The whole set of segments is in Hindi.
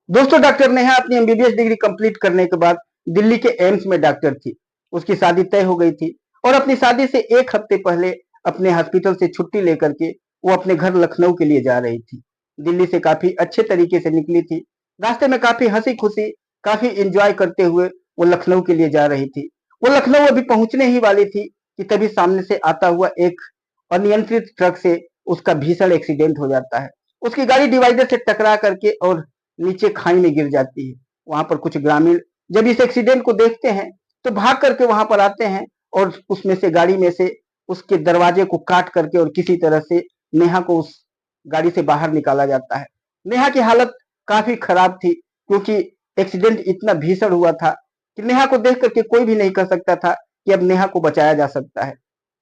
दोस्तों डॉक्टर नेहा अपनी एमबीबीएस डिग्री कंप्लीट करने के बाद दिल्ली के एम्स में डॉक्टर थी। उसकी शादी तय हो गई थी और अपनी शादी से एक हफ्ते पहले अपने हॉस्पिटल से छुट्टी लेकर के वो अपने घर लखनऊ के लिए जा रही थी। दिल्ली से काफी अच्छे तरीके से निकली थी। रास्ते में काफी हंसी खुशी, काफी एंजॉय करते हुए वो लखनऊ के लिए जा रही थी। वो लखनऊ अभी पहुंचने ही वाली थी कि तभी सामने से आता हुआ एक अनियंत्रित ट्रक से उसका भीषण एक्सीडेंट हो जाता है। उसकी गाड़ी डिवाइडर से टकरा करके और नीचे खाई में गिर जाती है। वहां पर कुछ ग्रामीण जब इस एक्सीडेंट को देखते हैं तो भाग करके वहां पर आते हैं और उसमें से गाड़ी में से उसके दरवाजे को काट करके और किसी तरह से नेहा को उस गाड़ी से बाहर निकाला जाता है। नेहा की हालत काफी खराब थी क्योंकि एक्सीडेंट इतना भीषण हुआ था कि नेहा को देख करके कोई भी नहीं कह सकता था कि अब नेहा को बचाया जा सकता है।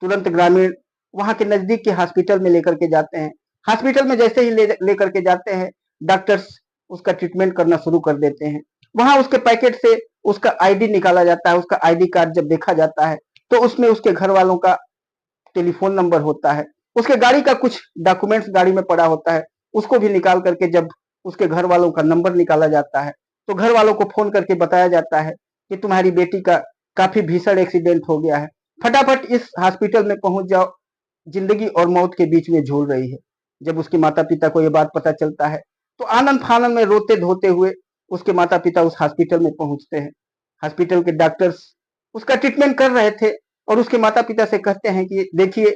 तुरंत ग्रामीण वहां के नजदीक के हॉस्पिटल में लेकर के जाते हैं। हॉस्पिटल में जैसे ही लेकर के जाते हैं, डॉक्टर्स उसका ट्रीटमेंट करना शुरू कर देते हैं। वहां उसके पैकेट से उसका आईडी निकाला जाता है। उसका आईडी कार्ड जब देखा जाता है तो उसमें उसके घर वालों का टेलीफोन नंबर होता है। उसके गाड़ी का कुछ डॉक्यूमेंट्स गाड़ी में पड़ा होता है। उसको भी निकाल करके जब उसके घर वालों का नंबर निकाला जाता है तो घर वालों को फोन करके बताया जाता है कि तुम्हारी बेटी का काफी भीषण एक्सीडेंट हो गया है, फटाफट इस हॉस्पिटल में पहुंच जाओ, जिंदगी और मौत के बीच में झूल रही है। जब उसके माता पिता को यह बात पता चलता है तो आनंद फानंद में रोते धोते हुए उसके माता पिता उस हॉस्पिटल में पहुंचते हैं। हॉस्पिटल के डॉक्टर्स उसका ट्रीटमेंट कर रहे थे और उसके माता पिता से कहते हैं कि देखिए,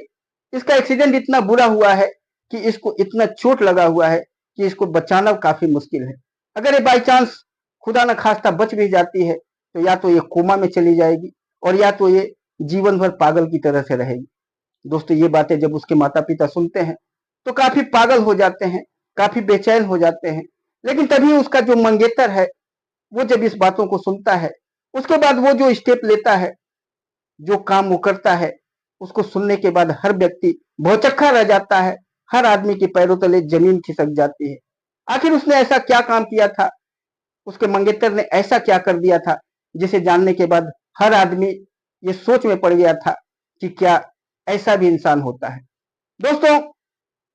इसका एक्सीडेंट इतना बुरा हुआ है कि इसको इतना चोट लगा हुआ है कि इसको बचाना काफी मुश्किल है। अगर ये बाई चांस खुदा न खास्ता बच भी जाती है तो या तो ये कोमा में चली जाएगी और या तो ये जीवन भर पागल की तरह से रहेगी। दोस्तों ये बातें जब उसके माता पिता सुनते हैं तो काफी पागल हो जाते हैं, काफी बेचैन हो जाते हैं। लेकिन तभी उसका जो मंगेतर है वो जब इस बातों को सुनता है, उसके बाद वो जो स्टेप लेता है, जो काम वो करता है, उसको सुनने के बाद हर व्यक्ति भौचक्का रह जाता है। हर आदमी के पैरों तले जमीन खिसक जाती है। आखिर उसने ऐसा क्या काम किया था, उसके मंगेतर ने ऐसा क्या कर दिया था जिसे जानने के बाद हर आदमी ये सोच में पड़ गया था कि क्या ऐसा भी इंसान होता है। दोस्तों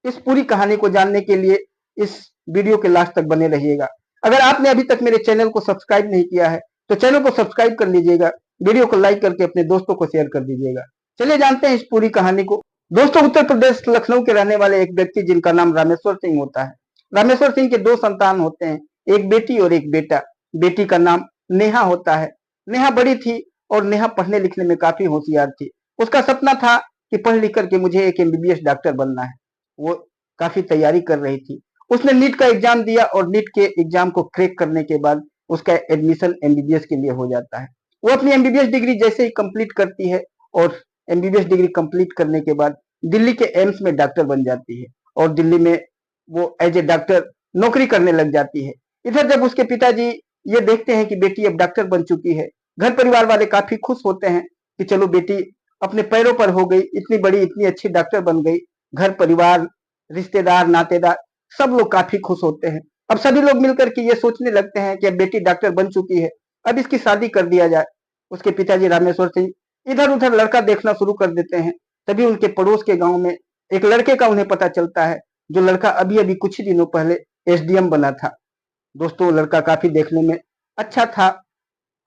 इस पूरी कहानी को जानने के लिए इस वीडियो के लास्ट तक बने रहिएगा। अगर आपने अभी तक मेरे चैनल को सब्सक्राइब नहीं किया है तो चैनल को सब्सक्राइब कर लीजिएगा, वीडियो को लाइक करके अपने दोस्तों को शेयर कर दीजिएगा। चलिए जानते हैं इस पूरी कहानी को। दोस्तों उत्तर प्रदेश लखनऊ के रहने वाले एक व्यक्ति जिनका नाम रामेश्वर सिंह होता है। रामेश्वर सिंह के दो संतान होते हैं, एक बेटी और एक बेटा। बेटी का नाम नेहा होता है। नेहा बड़ी थी और नेहा पढ़ने लिखने में काफी होशियार थी। उसका सपना था कि पढ़ लिख करके मुझे एक एमबीबीएस डॉक्टर बनना है। वो काफी तैयारी कर रही थी। उसने नीट का एग्जाम दिया और नीट के एग्जाम को क्रैक करने के बाद उसका एडमिशन एमबीबीएस के लिए हो जाता है। वो अपनी एमबीबीएस डिग्री जैसे ही कंप्लीट करती है और एमबीबीएस डिग्री कंप्लीट करने के बाद दिल्ली के एम्स में डॉक्टर बन जाती है और दिल्ली में वो एज ए डॉक्टर नौकरी करने लग जाती है। इधर जब उसके पिताजी ये देखते हैं कि बेटी अब डॉक्टर बन चुकी है, घर परिवार वाले काफी खुश होते हैं कि चलो बेटी अपने पैरों पर हो गई, इतनी बड़ी इतनी अच्छी डॉक्टर बन गई। घर परिवार, रिश्तेदार, नातेदार सब लोग काफी खुश होते हैं। अब सभी लोग मिलकर के ये सोचने लगते हैं कि अब बेटी डॉक्टर बन चुकी है, अब इसकी शादी कर दिया जाए। उसके पिताजी रामेश्वर सिंह इधर उधर लड़का देखना शुरू कर देते हैं। तभी उनके पड़ोस के गांव में एक लड़के का उन्हें पता चलता है, जो लड़का अभी अभी कुछ ही दिनों पहले एसडीएम बना था। दोस्तों लड़का काफी देखने में अच्छा था,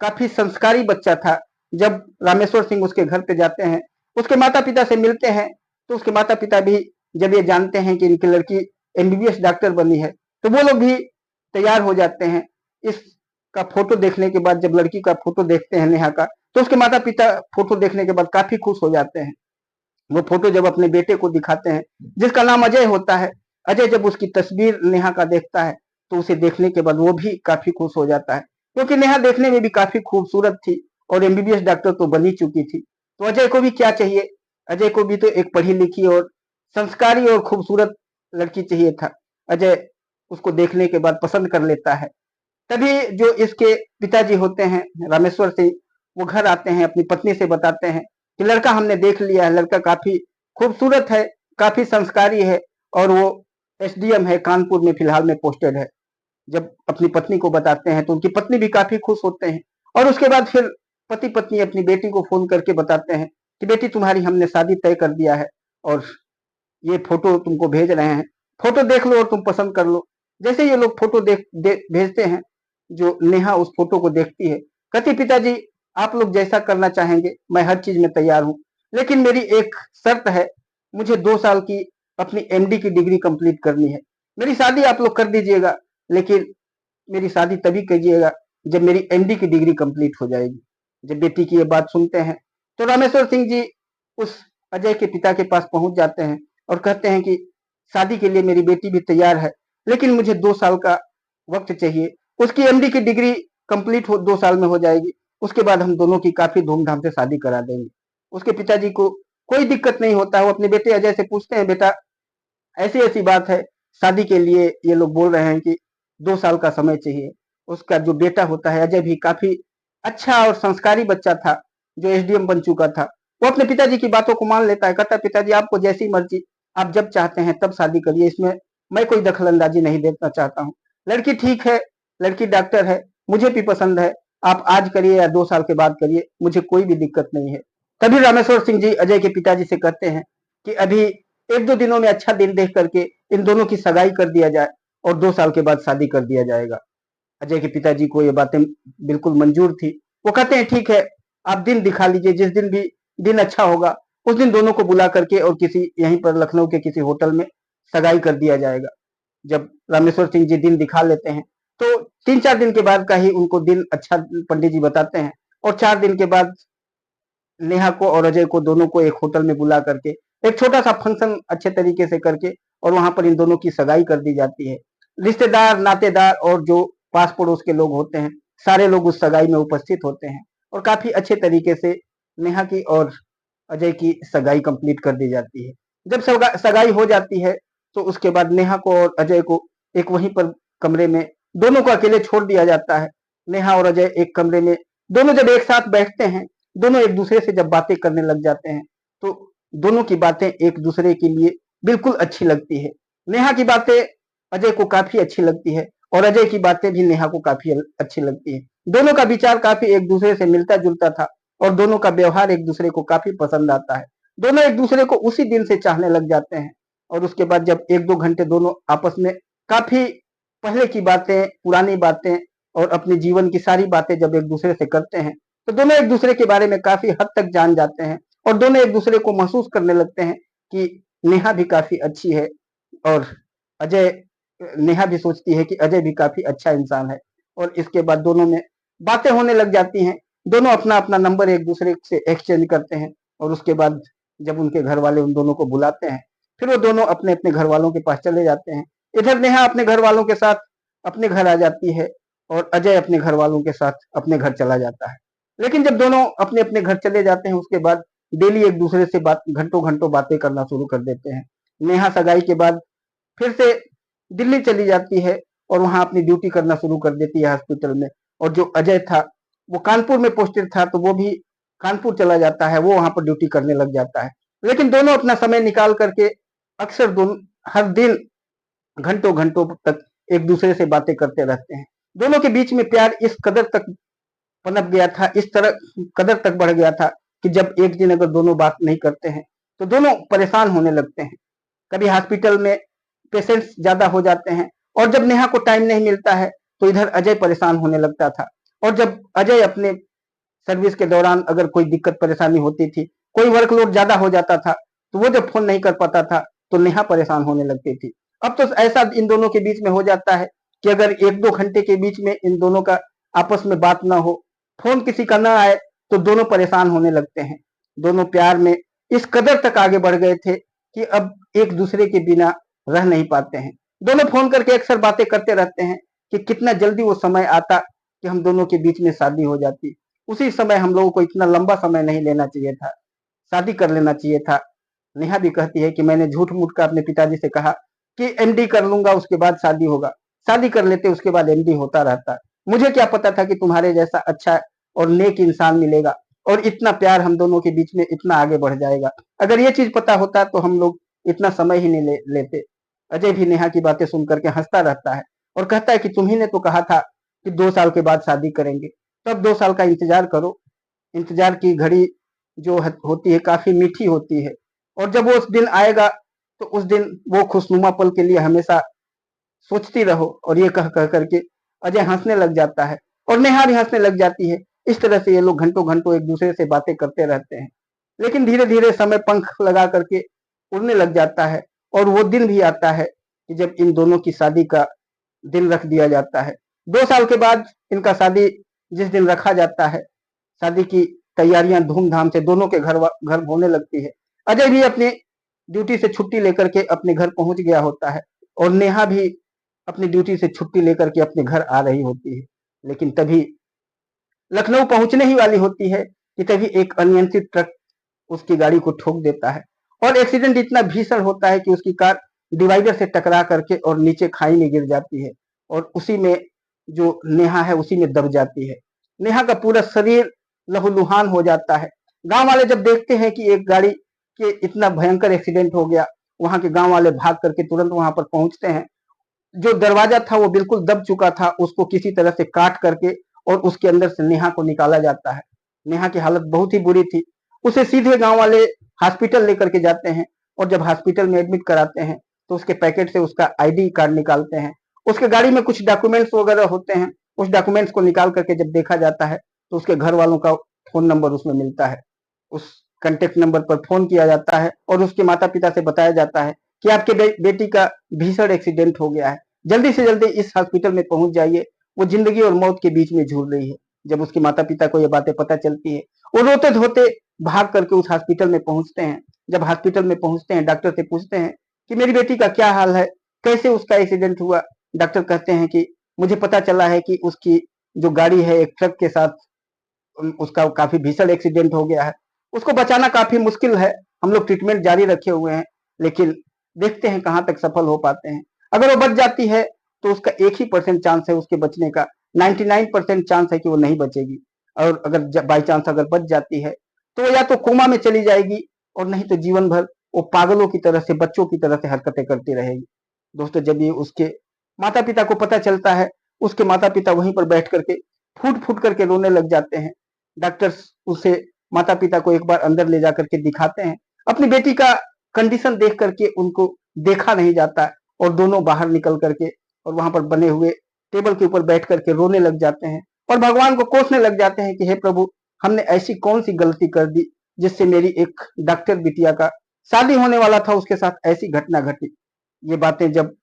काफी संस्कारी बच्चा था। जब रामेश्वर सिंह उसके घर पे जाते हैं, उसके माता पिता से मिलते हैं, तो उसके माता पिता भी जब ये जानते हैं कि इनकी लड़की एमबीबीएस डॉक्टर बनी है तो वो लोग भी तैयार हो जाते हैं। इसका फोटो देखने के बाद जब लड़की का फोटो देखते हैं नेहा का, तो उसके माता पिता फोटो देखने के बाद काफी खुश हो जाते हैं। वो फोटो जब अपने बेटे को दिखाते हैं जिसका नाम अजय होता है, अजय जब उसकी तस्वीर नेहा का देखता है तो उसे देखने के बाद वो भी काफी खुश हो जाता है क्योंकि नेहा देखने में भी काफी खूबसूरत थी और एमबीबीएस डॉक्टर तो बन ही चुकी थी। तो अजय को भी क्या चाहिए, अजय को भी तो एक पढ़ी लिखी और संस्कारी और खूबसूरत लड़की चाहिए था। अजय उसको देखने के बाद पसंद कर लेता है। तभी जो इसके पिताजी होते हैं रामेश्वर सिंह, वो घर आते हैं, अपनी पत्नी से बताते हैं कि लड़का हमने देख लिया है, लड़का काफी खूबसूरत है, काफी संस्कारी है और वो एसडीएम है, कानपुर में फिलहाल में पोस्टेड है। जब अपनी पत्नी को बताते हैं तो उनकी पत्नी भी काफी खुश होते हैं और उसके बाद फिर पति पत्नी अपनी बेटी को फोन करके बताते हैं कि बेटी तुम्हारी हमने शादी तय कर दिया है और ये फोटो तुमको भेज रहे हैं, फोटो देख लो और तुम पसंद कर लो। जैसे ये लोग फोटो भेजते हैं, जो नेहा उस फोटो को देखती है, कहती पिताजी आप लोग जैसा करना चाहेंगे मैं हर चीज में तैयार हूँ, लेकिन मेरी एक शर्त है, मुझे 2 साल की अपनी एमडी की डिग्री कंप्लीट करनी है। मेरी शादी आप लोग कर दीजिएगा, लेकिन मेरी शादी तभी कीजिएगा जब मेरी एमडी की डिग्री कंप्लीट हो जाएगी। जब बेटी की ये बात सुनते हैं तो रामेश्वर सिंह जी उस अजय के पिता के पास पहुंच जाते हैं और कहते हैं कि शादी के लिए मेरी बेटी भी तैयार है, लेकिन मुझे 2 साल का वक्त चाहिए। उसकी एमडी की डिग्री कंप्लीट हो 2 साल में हो जाएगी, उसके बाद हम दोनों की काफी धूमधाम से शादी करा देंगे। उसके पिताजी को कोई दिक्कत नहीं होता, वो अपने बेटे अजय से पूछते हैं बेटा ऐसी ऐसी बात है, शादी के लिए ये लोग बोल रहे हैं कि 2 साल का समय चाहिए। उसका जो बेटा होता है अजय भी काफी अच्छा और संस्कारी बच्चा था, जो एसडीएम बन चुका था। वो अपने पिताजी की बातों को मान लेता है, कहता है पिताजी आपको जैसी मर्जी, आप जब चाहते हैं तब शादी करिए, इसमें मैं कोई दखल अंदाजी नहीं देखना चाहता हूँ। लड़की ठीक है, लड़की डॉक्टर है, मुझे भी पसंद है, आप आज करिए या 2 साल के बाद करिए, मुझे कोई भी दिक्कत नहीं है। तभी रामेश्वर सिंह जी अजय के पिताजी से कहते हैं कि अभी 1-2 दिनों में अच्छा दिन देख करके इन दोनों की सगाई कर दिया जाए और 2 साल के बाद शादी कर दिया जाएगा। अजय के पिताजी को ये बातें बिल्कुल मंजूर थी। वो कहते हैं ठीक है, आप दिन दिखा लीजिए, जिस दिन भी दिन अच्छा होगा उस दिन दोनों को बुला करके और किसी यहीं पर लखनऊ के किसी होटल में सगाई कर दिया जाएगा। जब रामेश्वर सिंह जी दिन दिखा लेते हैं तो 3-4 दिन के बाद का ही उनको दिन अच्छा पंडित जी बताते हैं, और 4 दिन के बाद नेहा को और अजय को दोनों को एक होटल में बुला करके एक छोटा सा फंक्शन अच्छे तरीके से करके और वहां पर इन दोनों की सगाई कर दी जाती है। रिश्तेदार नातेदार और जो पास पड़ोस के लोग होते हैं सारे लोग उस सगाई में उपस्थित होते हैं और काफी अच्छे तरीके से नेहा की और अजय की सगाई कंप्लीट कर दी जाती है। जब सगाई हो जाती है तो उसके बाद नेहा को और अजय को एक वहीं पर कमरे में दोनों को अकेले छोड़ दिया जाता है। नेहा और अजय एक कमरे में दोनों जब एक साथ बैठते हैं, दोनों एक दूसरे से जब बातें करने लग जाते हैं तो दोनों की बातें एक दूसरे के लिए बिल्कुल अच्छी लगती है। नेहा की बातें अजय को काफी अच्छी लगती है और अजय की बातें भी नेहा को काफी अच्छी लगती है। दोनों का विचार काफी एक दूसरे से मिलता जुलता था और दोनों का व्यवहार एक दूसरे को काफी पसंद आता है। दोनों एक दूसरे को उसी दिन से चाहने लग जाते हैं और उसके बाद जब 1-2 घंटे दोनों आपस में काफी पहले की बातें, पुरानी बातें और अपने जीवन की सारी बातें जब एक दूसरे से करते हैं तो दोनों एक दूसरे के बारे में काफी हद तक जान जाते हैं और दोनों एक दूसरे को महसूस करने लगते हैं कि नेहा भी काफी अच्छी है और अजय नेहा भी सोचती है कि अजय भी काफी अच्छा इंसान है। और इसके बाद दोनों में बातें होने लग जाती हैं। दोनों अपना अपना नंबर एक दूसरे से एक्सचेंज करते हैं और उसके बाद जब उनके घर वाले उन दोनों को बुलाते हैं फिर वो दोनों अपने अपने घर वालों के पास चले जाते हैं। इधर नेहा अपने घर वालों के साथ अपने घर आ जाती है और अजय अपने घर वालों के साथ अपने घर चला जाता है। लेकिन जब दोनों अपने अपने घर चले जाते हैं उसके बाद डेली एक दूसरे से बात घंटों घंटों बातें करना शुरू कर देते हैं। नेहा सगाई के बाद फिर से दिल्ली चली जाती है और वहां अपनी ड्यूटी करना शुरू कर देती है हॉस्पिटल में। और जो अजय था वो कानपुर में पोस्टेड था तो वो भी कानपुर चला जाता है, वो वहां पर ड्यूटी करने लग जाता है। लेकिन दोनों अपना समय निकाल करके अक्सर दोनों हर दिन घंटों घंटों तक एक दूसरे से बातें करते रहते हैं। दोनों के बीच में प्यार इस कदर तक पनप गया था, इस तरह कदर तक बढ़ गया था कि जब एक दिन अगर दोनों बात नहीं करते हैं तो दोनों परेशान होने लगते हैं। कभी हॉस्पिटल में पेशेंट्स ज्यादा हो जाते हैं और जब नेहा को टाइम नहीं मिलता है तो इधर अजय परेशान होने लगता था। और जब अजय अपने सर्विस के दौरान अगर कोई दिक्कत परेशानी होती थी, कोई वर्कलोड ज्यादा हो जाता था तो वो जब फोन नहीं कर पाता था तो नेहा परेशान होने लगती थी। अब तो ऐसा इन दोनों के बीच में हो जाता है कि अगर 1-2 घंटे के बीच में इन दोनों का आपस में बात ना हो, फोन किसी का ना आए तो दोनों परेशान होने लगते हैं। दोनों प्यार में इस कदर तक आगे बढ़ गए थे कि अब एक दूसरे के बिना रह नहीं पाते हैं। दोनों फोन करके अक्सर बातें करते रहते हैं कि कितना जल्दी वो समय आता कि हम दोनों के बीच में शादी हो जाती। उसी समय हम लोगों को इतना लंबा समय नहीं लेना चाहिए था, शादी कर लेना चाहिए था। नेहा भी कहती है कि मैंने झूठ मूठ का अपने पिताजी से कहा कि एमडी कर लूंगा उसके बाद शादी होगा, शादी कर लेते उसके बाद एमडी होता रहता। मुझे क्या पता था कि तुम्हारे जैसा अच्छा और नेक इंसान मिलेगा और इतना प्यार हम दोनों के बीच में इतना आगे बढ़ जाएगा। अगर ये चीज पता होता तो हम लोग इतना समय ही नहीं लेते। अजय भी नेहा की बातें सुन करके हंसता रहता है और कहता है कि तुम्ही ने तो कहा था कि 2 साल के बाद शादी करेंगे, तब 2 साल का इंतजार करो। इंतजार की घड़ी जो होती है काफी मीठी होती है और जब वो उस दिन आएगा तो उस दिन वो खुशनुमा पल के लिए हमेशा सोचती रहो, और ये कह कह करके अजय हंसने लग जाता है और नेहा भी हंसने लग जाती है। इस तरह से ये लोग घंटों घंटों एक दूसरे से बातें करते रहते हैं। लेकिन धीरे धीरे समय पंख लगा करके उड़ने लग जाता है, और वो दिन भी आता है कि जब इन दोनों की शादी का दिन रख दिया जाता है। 2 साल के बाद इनका शादी जिस दिन रखा जाता है, शादी की तैयारियां धूमधाम से दोनों के घर होने लगती है। अजय भी अपनी ड्यूटी से छुट्टी लेकर के अपने घर पहुंच गया होता है, और नेहा भी अपनी ड्यूटी से छुट्टी लेकर के अपने घर आ रही होती है। लेकिन तभी लखनऊ पहुंचने ही वाली होती है कि तभी एक अनियंत्रित ट्रक उसकी गाड़ी को ठोक देता है, और एक्सीडेंट इतना भीषण होता है कि उसकी कार डिवाइडर से टकरा करके और नीचे खाई में गिर जाती है, और उसी में जो नेहा है उसी में दब जाती है। नेहा का पूरा शरीर लहूलुहान हो जाता है। गांव वाले जब देखते हैं कि एक गाड़ी के इतना भयंकर एक्सीडेंट हो गया, वहां के गांव वाले भाग करके तुरंत वहां पर पहुंचते हैं। जो दरवाजा था वो बिल्कुल दब चुका था, उसको किसी तरह से काट करके और उसके अंदर से नेहा को निकाला जाता है। नेहा की हालत बहुत ही बुरी थी। उसे सीधे गांव वाले हॉस्पिटल लेकर के जाते हैं, और जब हॉस्पिटल में एडमिट कराते हैं तो उसके पैकेट से उसका आईडी कार्ड निकालते हैं। उसके गाड़ी में कुछ डॉक्यूमेंट्स वगैरह होते हैं, उस डॉक्यूमेंट्स को निकाल करके जब देखा जाता है तो उसके घर वालों का फोन नंबर उसमें मिलता है। उस कांटेक्ट नंबर पर फोन किया जाता है और उसके माता पिता से बताया जाता है कि आपके बेटी का भीषण एक्सीडेंट हो गया है, जल्दी से जल्दी इस हॉस्पिटल में पहुंच जाइए, वो जिंदगी और मौत के बीच में झूल रही है। जब उसके माता पिता को ये बातें पता चलती है, वो रोते धोते भाग करके उस हॉस्पिटल में पहुंचते हैं। जब हॉस्पिटल में पहुंचते हैं, डॉक्टर से पूछते हैं कि मेरी बेटी का क्या हाल है, कैसे उसका एक्सीडेंट हुआ। डॉक्टर कहते हैं कि मुझे पता चला है कि उसकी जो गाड़ी है एक ट्रक के साथ उसका काफी भीषण एक्सीडेंट हो गया है, उसको बचाना काफी मुश्किल है। हम लोग ट्रीटमेंट जारी रखे हुए हैं, लेकिन देखते हैं कहाँ तक सफल हो पाते हैं। अगर वो बच जाती है तो उसका 1% चांस है उसके बचने का, 99% चांस है कि वो नहीं बचेगी। और अगर बाई चांस अगर बच जाती है तो वो या तो कोमा में चली जाएगी, और नहीं तो जीवन भर वो पागलों की तरह से, बच्चों की तरह से हरकतें करती रहेगी। दोस्तों, जब ये उसके माता पिता को पता चलता है, उसके माता पिता वहीं पर बैठ करके फूट फूट करके रोने लग जाते हैं। डॉक्टर्स उसे माता पिता को एक बार अंदर ले जाकर के दिखाते हैं। अपनी बेटी का कंडीशन देख करके उनको देखा नहीं जाता, और दोनों बाहर निकल करके और वहां पर बने हुए टेबल के ऊपर बैठ करके रोने लग जाते हैं, और भगवान को कोसने लग जाते हैं कि हे प्रभु, हमने ऐसी कौन सी गलती कर दी जिससे मेरी एक डॉक्टर बिटिया का शादी होने वाला था उसके साथ ऐसी घटना घटी। ये बातें जब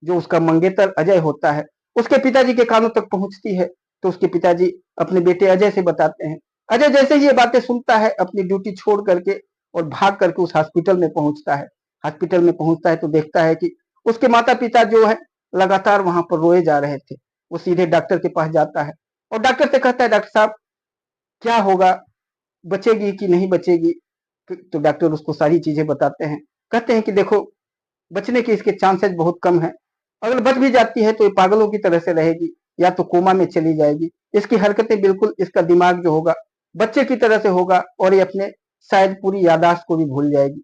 जो उसका मंगेतर अजय होता है उसके पिताजी के कानों तक पहुंचती है, तो उसके पिताजी अपने बेटे अजय से बताते हैं। अजय जैसे ही ये बातें सुनता है, अपनी ड्यूटी छोड़ करके और भाग करके उस हॉस्पिटल में पहुंचता है। हॉस्पिटल में पहुंचता है तो देखता है कि उसके माता पिता जो है लगातार वहां पर रोए जा रहे थे। वो सीधे डॉक्टर के पास जाता है और डॉक्टर से कहता है, डॉक्टर साहब क्या होगा, बचेगी कि नहीं बचेगी। तो डॉक्टर उसको सारी चीजें बताते हैं। कहते हैं कि देखो, बचने के इसके चांसेस बहुत कम है। अगर बच भी जाती है तो ये पागलों की तरह से रहेगी, या तो कोमा में चली जाएगी। इसकी हरकतें बिल्कुल, इसका दिमाग जो होगा बच्चे की तरह से होगा, और ये अपने शायद पूरी यादाश्त को भी भूल जाएगी।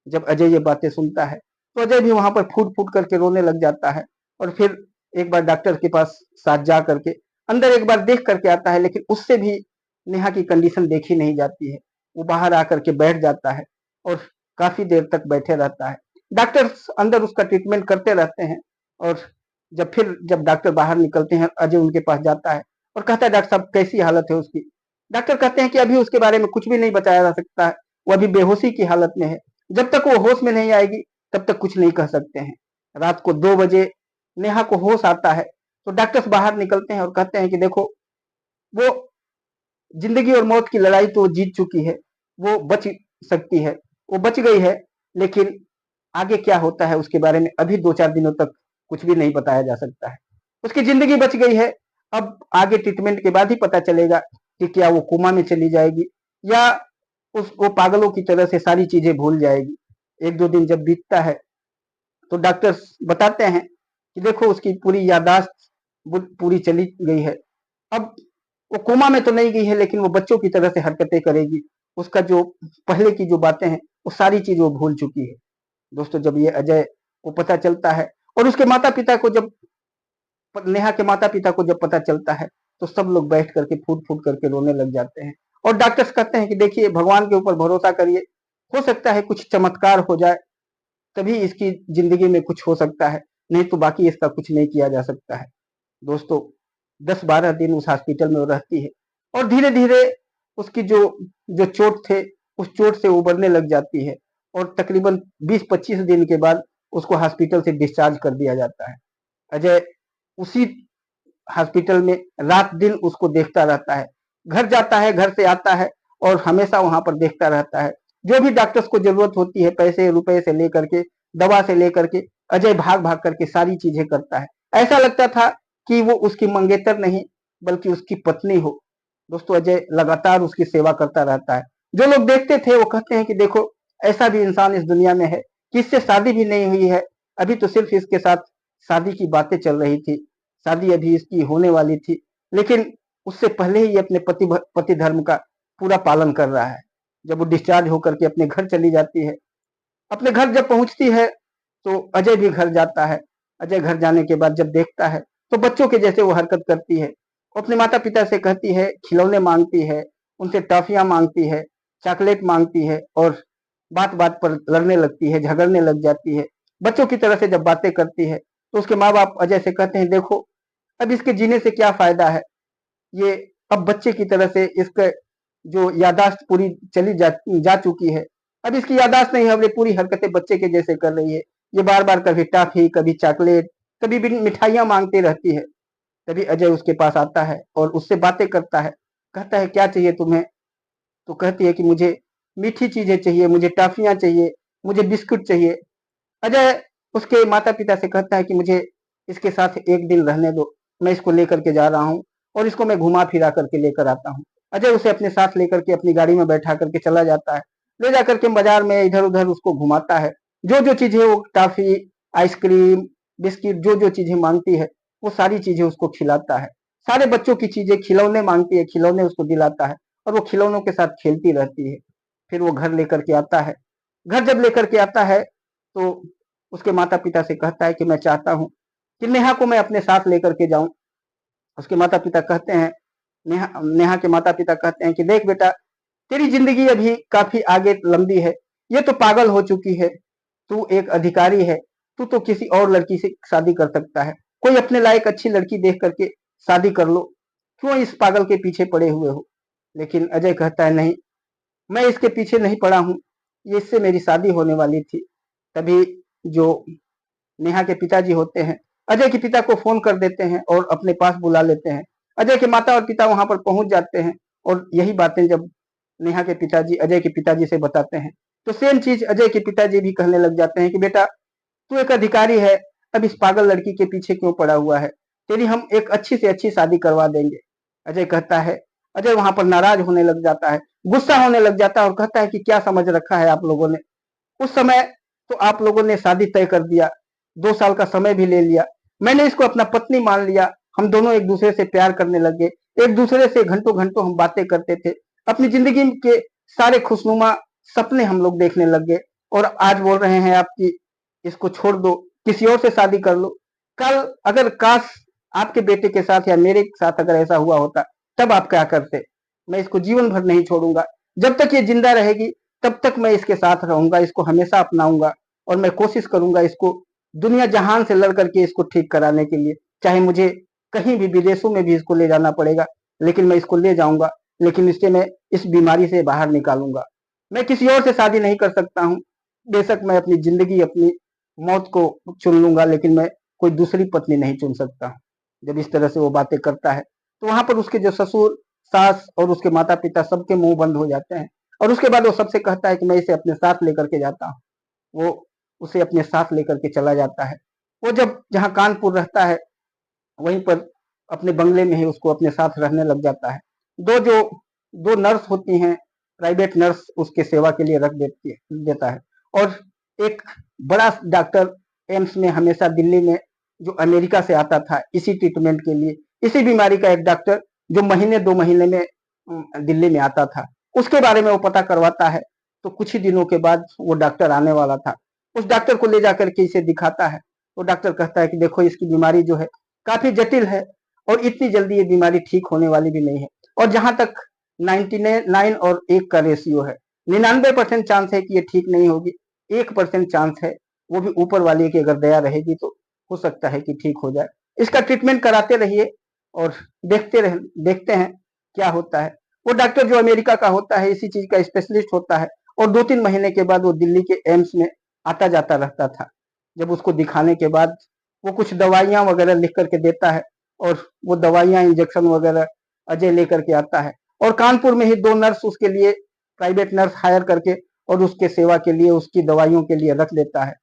जब अजय ये बातें सुनता है तो अजय भी वहां पर फूट फूट करके रोने लग जाता है, और फिर एक बार डॉक्टर के पास साथ जा करके अंदर एक बार देख करके आता है। लेकिन उससे भी नेहा की कंडीशन देखी नहीं जाती है। वो बाहर आकर के बैठ जाता है और काफी देर तक बैठे रहता है। डॉक्टर अंदर उसका ट्रीटमेंट करते रहते हैं, और जब डॉक्टर बाहर निकलते हैं, अजय उनके पास जाता है और कहता है, डॉक्टर साहब कैसी हालत है उसकी। डॉक्टर कहते हैं कि अभी उसके बारे में कुछ भी नहीं बताया जा सकता है, वो अभी बेहोशी की हालत में है। जब तक वो होश में नहीं आएगी तब तक कुछ नहीं कह सकते हैं। रात को 2 बजे नेहा को होश आता है, तो डॉक्टर्स बाहर निकलते हैं और कहते हैं कि देखो, वो जिंदगी और मौत की लड़ाई तो वो जीत चुकी है, वो बच सकती है, वो बच गई है। लेकिन आगे क्या होता है उसके बारे में अभी 2-4 दिनों तक कुछ भी नहीं बताया जा सकता है। उसकी जिंदगी बच गई है, अब आगे ट्रीटमेंट के बाद ही पता चलेगा कि क्या वो कोमा में चली जाएगी, या उस वो पागलों की तरह से सारी चीजें भूल जाएगी। 1-2 दिन जब बीतता है तो डॉक्टर्स बताते हैं कि देखो, उसकी पूरी यादाश्त पूरी चली गई है। अब वो कोमा में तो नहीं गई है, लेकिन वो बच्चों की तरह से हरकतें करेगी। उसका जो पहले की जो बातें हैं वो सारी चीज वो भूल चुकी है। दोस्तों, जब ये अजय को पता चलता है, और उसके माता पिता को जब नेहा के माता पिता को जब पता चलता है, तो सब लोग बैठ करके फूट फूट करके रोने लग जाते हैं। और डॉक्टर्स कहते हैं कि देखिए, भगवान के ऊपर भरोसा करिए, हो सकता है कुछ चमत्कार हो जाए, तभी इसकी जिंदगी में कुछ हो सकता है। नहीं तो बाकी इसका कुछ नहीं किया जा सकता है। दोस्तों 10-12 दिन उस हॉस्पिटल में वो रहती है और धीरे-धीरे उसकी जो जो चोट थे, उस चोट से उबरने लग जाती है और तकरीबन 20-25 दिन के बाद उसको हॉस्पिटल से डिस्चार्ज कर दिया जाता है। अजय उसी हॉस्पिटल में रात दिन उसको देखता रहता है। घर जाता है, घर से आता है और हमेशा वहाँ पर देखता रहता है। जो भी डॉक्टर्स को ज़रूरत होती है, पैसे-रुपए से लेकर के, दवा से लेकर के, अजय भाग-भाग करके सारी चीज़ें करता है। ऐसा लगता था कि वो उसकी मंगेतर नहीं, बल्कि उसकी पत्नी हो। दोस्तों अजय लगातार उसकी सेवा करता रहता है। जो लोग देखते थे वो कहते हैं कि देखो, ऐसा भी इंसान इस दुनिया में है कि इससे शादी भी नहीं हुई है। अभी तो सिर्फ इसके साथ शादी की बातें चल रही थी। शादी अभी इसकी होने वाली थी, लेकिन उससे पहले ही अपने पति धर्म का पूरा पालन कर रहा है। जब वो डिस्चार्ज होकर के अपने घर चली जाती है, अपने घर जब पहुंचती है तो अजय भी घर जाता है। अजय घर जाने के बाद जब देखता है तो बच्चों के जैसे वो हरकत करती है। वो अपने माता पिता से कहती है, खिलौने मांगती है, उनसे टॉफियां मांगती है, चॉकलेट मांगती है और बात बात पर लड़ने लगती है, झगड़ने लग जाती है। बच्चों की तरह से जब बातें करती है तो उसके माँ बाप अजय से कहते हैं, देखो अब इसके जीने से क्या फायदा है। ये अब बच्चे की तरह से इसका जो यादाश्त पूरी चली जा चुकी है। अब इसकी यादाश्त नहीं है, अब ये पूरी हरकतें बच्चे के जैसे कर रही है। ये बार बार कभी टॉफी, कभी चॉकलेट, कभी भी मिठाइयां मांगती रहती है। तभी अजय उसके पास आता है और उससे बातें करता है। कहता है, क्या चाहिए तुम्हें? तो कहती है कि मुझे मीठी चीजें चाहिए, मुझे टॉफियां चाहिए, मुझे बिस्कुट चाहिए। अजय उसके माता पिता से कहता है कि मुझे इसके साथ एक दिन रहने दो, मैं इसको लेकर के जा रहा हूँ और इसको मैं घुमा फिरा करके लेकर आता हूँ। अजय उसे अपने साथ लेकर के अपनी गाड़ी में बैठा करके चला जाता है। ले जा करके बाजार में इधर उधर उसको घुमाता है। जो जो चीजें वो टॉफी, आइसक्रीम, बिस्किट, जो जो चीजें मांगती है वो सारी चीजें उसको खिलाता है। सारे बच्चों की चीजें, खिलौने मांगती है, खिलौने उसको दिलाता है और वो खिलौनों के साथ खेलती रहती है। फिर वो घर लेकर के आता है। घर जब लेकर के आता है तो उसके माता पिता से कहता है कि मैं चाहता हूँ कि नेहा को मैं अपने साथ लेकर के जाऊं। उसके माता पिता कहते हैं, नेहा नेहा के माता पिता कहते हैं कि देख बेटा, तेरी जिंदगी अभी काफी आगे लंबी है। ये तो पागल हो चुकी है, तू एक अधिकारी है, तू तो किसी और लड़की से शादी कर सकता है। कोई अपने लायक अच्छी लड़की देख करके शादी कर लो, क्यों इस पागल के पीछे पड़े हुए हो। लेकिन अजय कहता है, नहीं, मैं इसके पीछे नहीं पड़ा हूँ, ये इससे मेरी शादी होने वाली थी। तभी जो नेहा के पिताजी होते हैं, अजय के पिता को फोन कर देते हैं और अपने पास बुला लेते हैं। अजय के माता और पिता वहां पर पहुंच जाते हैं और यही बातें जब नेहा के पिताजी अजय के पिताजी से बताते हैं तो सेम चीज अजय के पिताजी भी कहने लग जाते हैं कि बेटा, तू एक अधिकारी है, अब इस पागल लड़की के पीछे क्यों पड़ा हुआ है। तेरी हम एक अच्छी से अच्छी शादी करवा देंगे। अजय कहता है, अजय वहां पर नाराज होने लग जाता है, गुस्सा होने लग जाता है और कहता है कि क्या समझ रखा है आप लोगों ने। उस समय तो आप लोगों ने शादी तय कर दिया, 2 साल का समय भी ले लिया, मैंने इसको अपना पत्नी मान लिया। हम दोनों एक दूसरे से प्यार करने लगे, एक दूसरे से घंटों घंटों हम बातें करते थे, अपनी जिंदगी के सारे खुशनुमा सपने हम लोग देखने लग गए। और आज बोल रहे हैं आप कि इसको छोड़ दो, किसी और से शादी कर लो। कल अगर काश आपके बेटे के साथ या मेरे साथ अगर ऐसा हुआ होता, तब आप क्या करते। मैं इसको जीवन भर नहीं छोड़ूंगा, जब तक ये जिंदा रहेगी तब तक मैं इसके साथ रहूंगा, इसको हमेशा अपनाऊंगा और मैं कोशिश करूंगा इसको दुनिया जहान से लड़ करके इसको ठीक कराने के लिए। चाहे मुझे कहीं भी विदेशों में भी इसको ले जाना पड़ेगा, लेकिन मैं इसको ले जाऊंगा, लेकिन इससे मैं इस बीमारी से बाहर निकालूंगा। मैं किसी और से शादी नहीं कर सकता हूँ, बेशक मैं अपनी जिंदगी, अपनी मौत को चुन लूंगा, लेकिन मैं कोई दूसरी पत्नी नहीं चुन सकता। जब इस तरह से वो बातें करता है तो वहां पर उसके जो ससुर, सास और उसके माता पिता सबके मुंह बंद हो जाते हैं और उसके बाद वो सबसे कहता है कि मैं इसे अपने साथ लेकर के जाता हूँ। वो उसे अपने साथ लेकर के चला जाता है। वो जब जहाँ कानपुर रहता है वहीं पर अपने बंगले में ही उसको अपने साथ रहने लग जाता है। दो जो दो नर्स होती हैं, प्राइवेट नर्स उसके सेवा के लिए रख देता है और एक बड़ा डॉक्टर एम्स में हमेशा दिल्ली में जो अमेरिका से आता था इसी ट्रीटमेंट के लिए, इसी बीमारी का एक डॉक्टर जो महीने 2 महीने में दिल्ली में आता था, उसके बारे में वो पता करवाता है। तो कुछ ही दिनों के बाद वो डॉक्टर आने वाला था। उस डॉक्टर को ले जाकर के इसे दिखाता है। वो डॉक्टर कहता है कि देखो, इसकी बीमारी जो है काफी जटिल है और इतनी जल्दी ये बीमारी ठीक होने वाली भी नहीं है। और जहां तक 99 और 1 का रेशियो है, 99% चांस है कि ये ठीक नहीं होगी, 1% चांस है, वो भी ऊपर वाले की अगर दया रहेगी तो हो सकता है कि ठीक हो जाए। इसका ट्रीटमेंट कराते रहिए और देखते हैं क्या होता है। वो डॉक्टर जो अमेरिका का होता है, इसी चीज का स्पेशलिस्ट होता है, और 2-3 महीने के बाद वो दिल्ली के एम्स में आता जाता रहता था। जब उसको दिखाने के बाद वो कुछ दवाइयां वगैरह लिख करके देता है, और वो दवाइयां इंजेक्शन वगैरह अजय लेकर के आता है, और कानपुर में ही 2 नर्स उसके लिए, प्राइवेट नर्स हायर करके, और उसके सेवा के लिए, उसकी दवाइयों के लिए रख लेता है।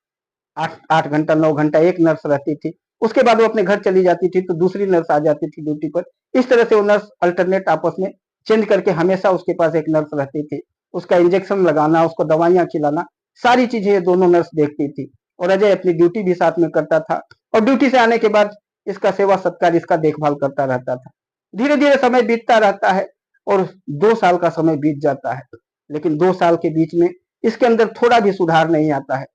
8 घंटा 9 घंटा एक नर्स रहती थी। उसके बाद वो अपने घर चली जाती थी तो दूसरी नर्स आ जाती थी ड्यूटी पर। इस तरह से वो नर्स अल्टरनेट आपस में चेंज करके हमेशा उसके पास एक नर्स रहती थी। उसका इंजेक्शन लगाना, उसको दवाइयां खिलाना, सारी चीजें ये दोनों नर्स देखती थी, और अजय अपनी ड्यूटी भी साथ में करता था, और ड्यूटी से आने के बाद इसका सेवा सत्कार, इसका देखभाल करता रहता था। धीरे धीरे समय बीतता रहता है, और 2 साल का समय बीत जाता है, लेकिन 2 साल के बीच में इसके अंदर थोड़ा भी सुधार नहीं आता है।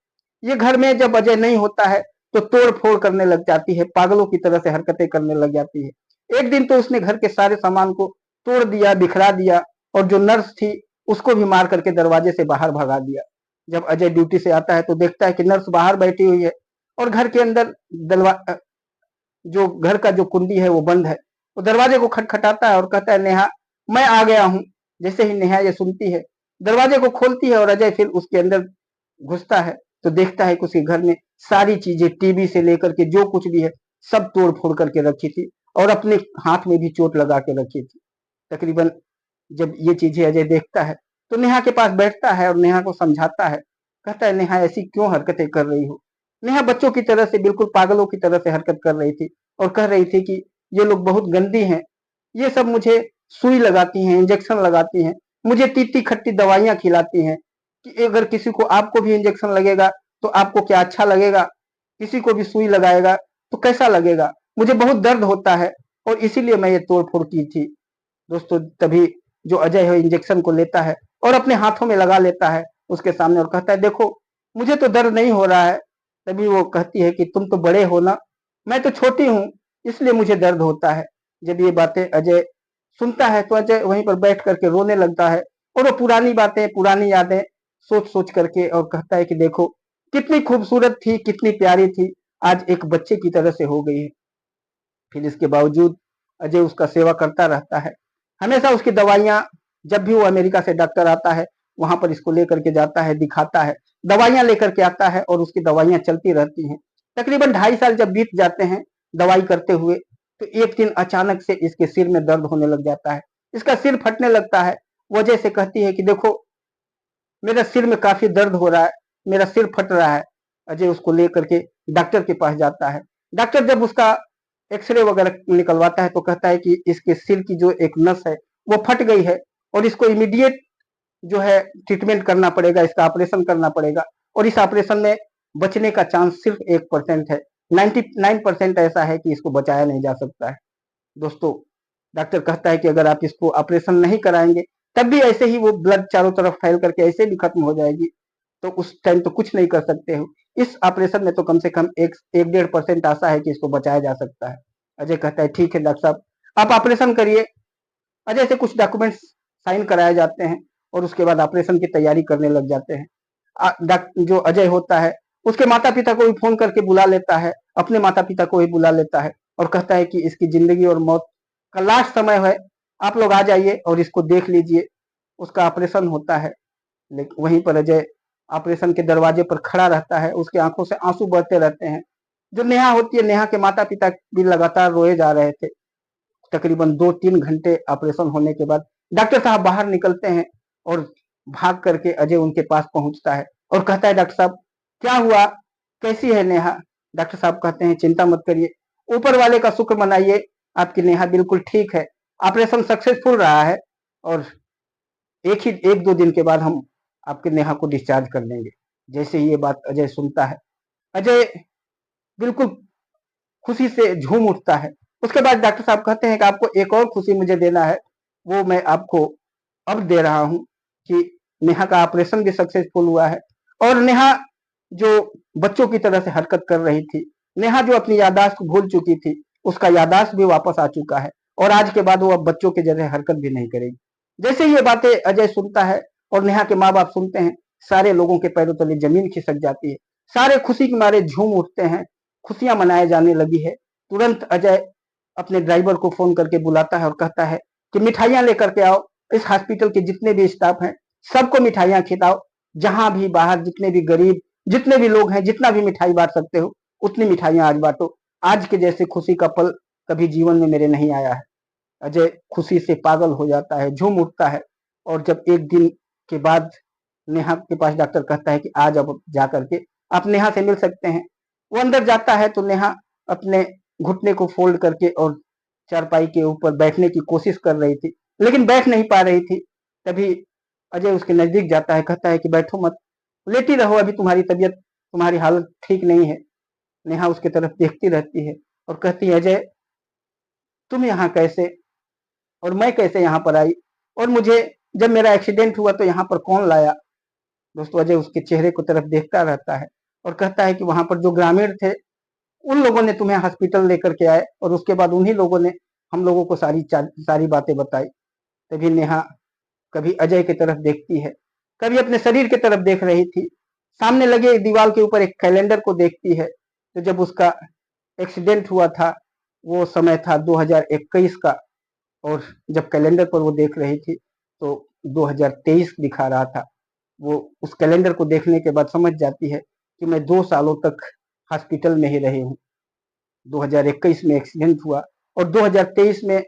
ये घर में जब अजय नहीं होता है तो तोड़ फोड़ करने लग जाती है, पागलों की तरह से हरकतें करने लग जाती है। एक दिन तो उसने घर के सारे सामान को तोड़ दिया, बिखरा दिया, और जो नर्स थी उसको भी मार करके दरवाजे से बाहर भगा दिया। जब अजय ड्यूटी से आता है तो देखता है कि नर्स बाहर बैठी हुई है, और घर के अंदर जो घर का जो कुंडी है वो बंद है। वो दरवाजे को खटखटाता है और कहता है, नेहा मैं आ गया हूँ। जैसे ही नेहा ये सुनती है, दरवाजे को खोलती है, और अजय फिर उसके अंदर घुसता है तो देखता है कि उसके घर में सारी चीजें, टीवी से लेकर के जो कुछ भी है, सब तोड़ फोड़ करके रखी थी, और अपने हाथ में भी चोट लगा के रखी थी। तकरीबन जब ये चीजें अजय देखता है तो नेहा के पास बैठता है और नेहा को समझाता है। कहता है, नेहा ऐसी क्यों हरकतें कर रही हो? नेहा बच्चों की तरह से, बिल्कुल पागलों की तरह से हरकत कर रही थी, और कह रही थी कि ये लोग बहुत गंदी हैं, ये सब मुझे सुई लगाती हैं, इंजेक्शन लगाती हैं, मुझे तीती खट्टी दवाइयां खिलाती हैं, कि अगर किसी को, आपको भी इंजेक्शन लगेगा तो आपको क्या अच्छा लगेगा? किसी को भी सुई लगाएगा तो कैसा लगेगा? मुझे बहुत दर्द होता है, और इसीलिए मैं ये तोड़ फोड़ की थी। दोस्तों, तभी जो अजय है इंजेक्शन को लेता है और अपने हाथों में लगा लेता है उसके सामने, और कहता है, देखो मुझे तो दर्द नहीं हो रहा है। तभी वो कहती है कि तुम तो बड़े हो ना, मैं तो छोटी हूँ, इसलिए मुझे दर्द होता है। जब ये बातें अजय सुनता है तो अजय वहीं पर बैठ करके रोने लगता है, और वो पुरानी बातें, पुरानी यादें सोच सोच करके, और कहता है कि देखो कितनी खूबसूरत थी, कितनी प्यारी थी, आज एक बच्चे की तरह से हो गई है। फिर इसके बावजूद अजय उसका सेवा करता रहता है। हमेशा उसकी दवाइयां, जब भी वो अमेरिका से डॉक्टर आता है वहां पर इसको लेकर के जाता है, दिखाता है, दवाइयां लेकर के आता है, और उसकी दवाइयां चलती रहती हैं। तकरीबन 2.5 साल जब बीत जाते हैं दवाई करते हुए, तो एक दिन अचानक से इसके सिर में दर्द होने लग जाता है, इसका सिर फटने लगता है। वजह से कहती है कि देखो मेरा सिर में काफी दर्द हो रहा है, मेरा सिर फट रहा है। अजय उसको लेकर के डॉक्टर के पास जाता है। डॉक्टर जब उसका एक्सरे वगैरह निकलवाता है तो कहता है कि इसके सिर की जो एक नस है वो फट गई है, और इसको इमीडिएट जो है ट्रीटमेंट करना पड़ेगा, इसका ऑपरेशन करना पड़ेगा, और इस ऑपरेशन में बचने का चांस सिर्फ 1% है। 99% ऐसा है कि इसको बचाया नहीं जा सकता है। दोस्तों, डॉक्टर कहता है कि अगर आप इसको ऑपरेशन नहीं कराएंगे तब भी ऐसे ही वो ब्लड चारों तरफ फैल करके ऐसे भी खत्म हो जाएगी, तो उस टाइम तो कुछ नहीं कर सकते हो। इस ऑपरेशन में तो कम से कम 1-1.5% आशा है कि इसको बचाया जा सकता है। अजय कहता है, ठीक है डॉक्टर साहब, आप ऑपरेशन करिए। अजय से कुछ डॉक्यूमेंट्स साइन कराए जाते हैं, और उसके बाद ऑपरेशन की तैयारी करने लग जाते हैं। जो अजय होता है उसके माता पिता को भी फोन करके बुला लेता है, अपने माता पिता को भी बुला लेता है, और कहता है कि इसकी जिंदगी और मौत का लास्ट समय है, आप लोग आ जाइए और इसको देख लीजिए। उसका ऑपरेशन होता है, लेकिन वहीं पर अजय ऑपरेशन के दरवाजे पर खड़ा रहता है, उसकी आंखों से आंसू बहते रहते हैं। जो नेहा होती है, नेहा के माता पिता भी लगातार रोए जा रहे थे। तकरीबन 2-3 घंटे ऑपरेशन होने के बाद डॉक्टर साहब बाहर निकलते हैं, और भाग करके अजय उनके पास पहुंचता है और कहता है, डॉक्टर साहब क्या हुआ, कैसी है नेहा? डॉक्टर साहब कहते हैं, चिंता मत करिए, ऊपर वाले का शुक्र मनाइए, आपकी नेहा बिल्कुल ठीक है, ऑपरेशन सक्सेसफुल रहा है, और 1-2 दिन के बाद हम आपके नेहा को डिस्चार्ज कर देंगे। जैसे ही ये बात अजय सुनता है, अजय बिल्कुल खुशी से झूम उठता है। उसके बाद डॉक्टर साहब कहते हैं कि आपको एक और खुशी मुझे देना है, वो मैं आपको अब दे रहा हूँ, कि नेहा का ऑपरेशन भी सक्सेसफुल हुआ है, और नेहा जो बच्चों की तरह से हरकत कर रही थी, नेहा जो अपनी याददाश्त को भूल चुकी थी, उसका याददाश्त भी वापस आ चुका है, और आज के बाद वो अब बच्चों के जैसे हरकत भी नहीं करेगी। जैसे ही ये बातें अजय सुनता है और नेहा के माँ बाप सुनते हैं, सारे लोगों के पैरों तले जमीन खिसक जाती है। सारे खुशी के मारे झूम उठते हैं, खुशियां मनाए जाने लगी है। तुरंत अजय अपने ड्राइवर को फोन करके बुलाता है और कहता है कि मिठाइयां लेकर के आओ, इस हॉस्पिटल के जितने भी स्टाफ हैं सबको मिठाइयां खिलाओ, जहां भी बाहर जितने भी गरीब जितने भी लोग हैं, जितना भी मिठाई बांट सकते हो उतनी मिठाइयां आज बांटो। आज के जैसे खुशी का पल कभी जीवन में मेरे नहीं आया है। अजय खुशी से पागल हो जाता है, झूम उठता है। और जब एक दिन के बाद नेहा के पास डॉक्टर कहता है कि आज अब जा करके आप नेहा से मिल सकते हैं, वो अंदर जाता है तो नेहा अपने घुटने को फोल्ड करके और चारपाई के ऊपर बैठने की कोशिश कर रही थी, लेकिन बैठ नहीं पा रही थी। तभी अजय उसके नजदीक जाता है, कहता है कि बैठो मत, लेटी रहो, अभी तुम्हारी तबीयत तुम्हारी हालत ठीक नहीं है। नेहा उसकी तरफ देखती रहती है और कहती है अजय तुम यहाँ कैसे और मैं कैसे यहाँ पर आई, और मुझे जब मेरा एक्सीडेंट हुआ तो यहाँ पर कौन लाया। दोस्तों अजय उसके चेहरे को तरफ देखता रहता है और कहता है कि वहां पर जो ग्रामीण थे उन लोगों ने तुम्हें हॉस्पिटल लेकर के आए और उसके बाद उन्हीं लोगों ने हम लोगों को सारी बातें बताई। तभी नेहा कभी अजय की तरफ देखती है, कभी अपने शरीर की तरफ देख रही थी, सामने लगे दीवार के ऊपर एक कैलेंडर को देखती है। तो जब उसका एक्सीडेंट हुआ था वो समय था 2021 का, और जब कैलेंडर पर वो देख रही थी तो 2023 दिखा रहा था। वो उस कैलेंडर को देखने के बाद समझ जाती है कि मैं 2 सालों तक हॉस्पिटल में ही रही हूँ। 2021 में एक्सीडेंट हुआ और 2023 में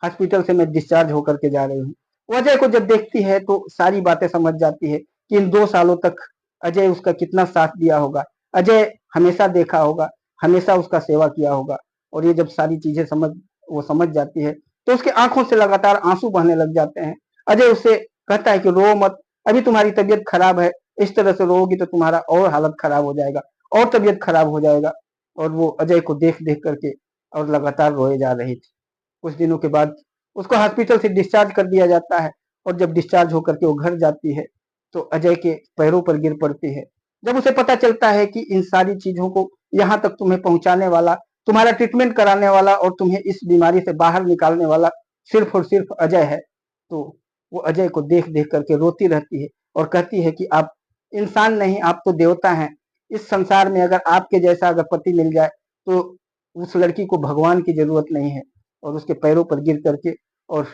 हॉस्पिटल से मैं डिस्चार्ज होकर के जा रही हूँ। अजय को जब देखती है तो सारी बातें समझ जाती है कि इन 2 सालों तक अजय उसका कितना साथ दिया होगा, अजय हमेशा देखा होगा, हमेशा उसका सेवा किया होगा। और ये जब सारी चीजें वो समझ जाती है तो उसके आंखों से लगातार आंसू बहने लग जाते हैं। अजय उससे कहता है कि रो मत, अभी तुम्हारी तबीयत खराब है, इस तरह से रोगी तो तुम्हारा और हालत खराब हो जाएगा और तबीयत खराब हो जाएगा। और वो अजय को देख देख करके और लगातार रोए जा रही थी। कुछ दिनों के बाद उसको हॉस्पिटल से डिस्चार्ज कर दिया जाता है और जब डिस्चार्ज होकर के वो घर जाती है तो अजय के पैरों पर गिर पड़ती है। जब उसे पता चलता है कि इन सारी चीजों को यहाँ तक तुम्हें पहुंचाने वाला, तुम्हारा ट्रीटमेंट कराने वाला और तुम्हें इस बीमारी से बाहर निकालने वाला सिर्फ और सिर्फ अजय है, तो वो अजय को देख देख करके रोती रहती है और कहती है कि आप इंसान नहीं, आप तो देवता हैं। इस संसार में अगर आपके जैसा अगर पति मिल जाए तो उस लड़की को भगवान की जरूरत नहीं है। और उसके पैरों पर गिर करके और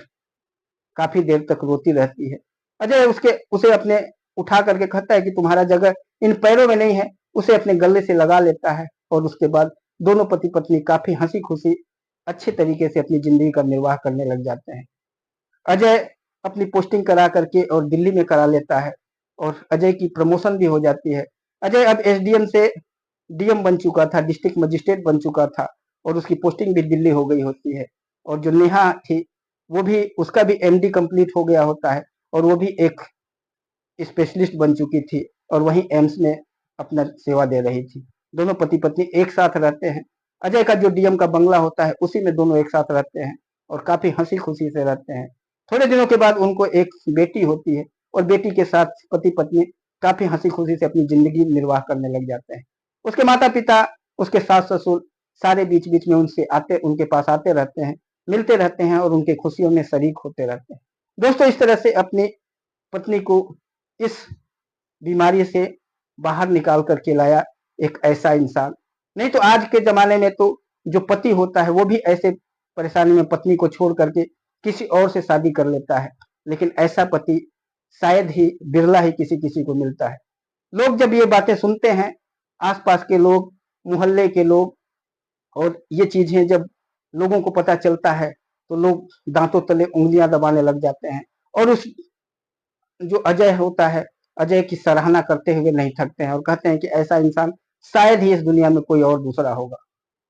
काफी देर तक रोती रहती है। अजय उसे अपने उठा करके कहता है कि तुम्हारा जगह इन पैरों में नहीं है, उसे अपने गले से लगा लेता है और उसके बाद दोनों पति पत्नी काफी हंसी खुशी अच्छे तरीके से अपनी जिंदगी का निर्वाह करने लग जाते हैं। अजय अपनी पोस्टिंग करा करके और दिल्ली में करा लेता है और अजय की प्रमोशन भी हो जाती है। अजय अब एसडीएम से डीएम बन चुका था, डिस्ट्रिक्ट मजिस्ट्रेट बन चुका था और उसकी पोस्टिंग भी दिल्ली हो गई होती है। और जो नेहा थी वो भी, उसका भी एमडी कंप्लीट हो गया होता है और वो भी एक स्पेशलिस्ट बन चुकी थी और वहीं एम्स में अपना सेवा दे रही थी। दोनों पति पत्नी एक साथ रहते हैं। अजय का जो डीएम का बंगला होता है उसी में दोनों एक साथ रहते हैं और काफी हंसी खुशी से रहते हैं। थोड़े दिनों के बाद उनको एक बेटी होती है और बेटी के साथ पति पत्नी काफी हंसी खुशी से अपनी जिंदगी निर्वाह करने लग जाते हैं। उसके माता पिता, उसके सास ससुर सारे बीच बीच में उनके पास आते रहते हैं, मिलते रहते हैं और उनके खुशियों में शरीक होते रहते हैं। दोस्तों इस तरह से अपनी पत्नी को इस बीमारी से बाहर निकाल करके लाया एक ऐसा इंसान। नहीं तो आज के जमाने में तो जो पति होता है वो भी ऐसे परेशानी में पत्नी को छोड़ करके किसी और से शादी कर लेता है, लेकिन ऐसा पति शायद ही बिरला ही किसी किसी को मिलता है। लोग जब ये बातें सुनते हैं, आसपास के लोग, मोहल्ले के लोग, और ये चीजें जब लोगों को पता चलता है तो लोग दांतों तले उंगलियां दबाने लग जाते हैं और उस जो अजय होता है, अजय की सराहना करते हुए नहीं थकते हैं और कहते हैं कि ऐसा इंसान शायद ही इस दुनिया में कोई और दूसरा होगा।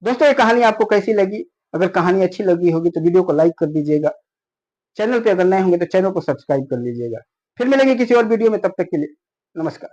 दोस्तों ये कहानी आपको कैसी लगी? अगर कहानी अच्छी लगी होगी तो वीडियो को लाइक कर दीजिएगा। चैनल पे अगर नए होंगे तो चैनल को सब्सक्राइब कर लीजिएगा। फिर मिलेंगे किसी और वीडियो में, तब तक के लिए नमस्कार।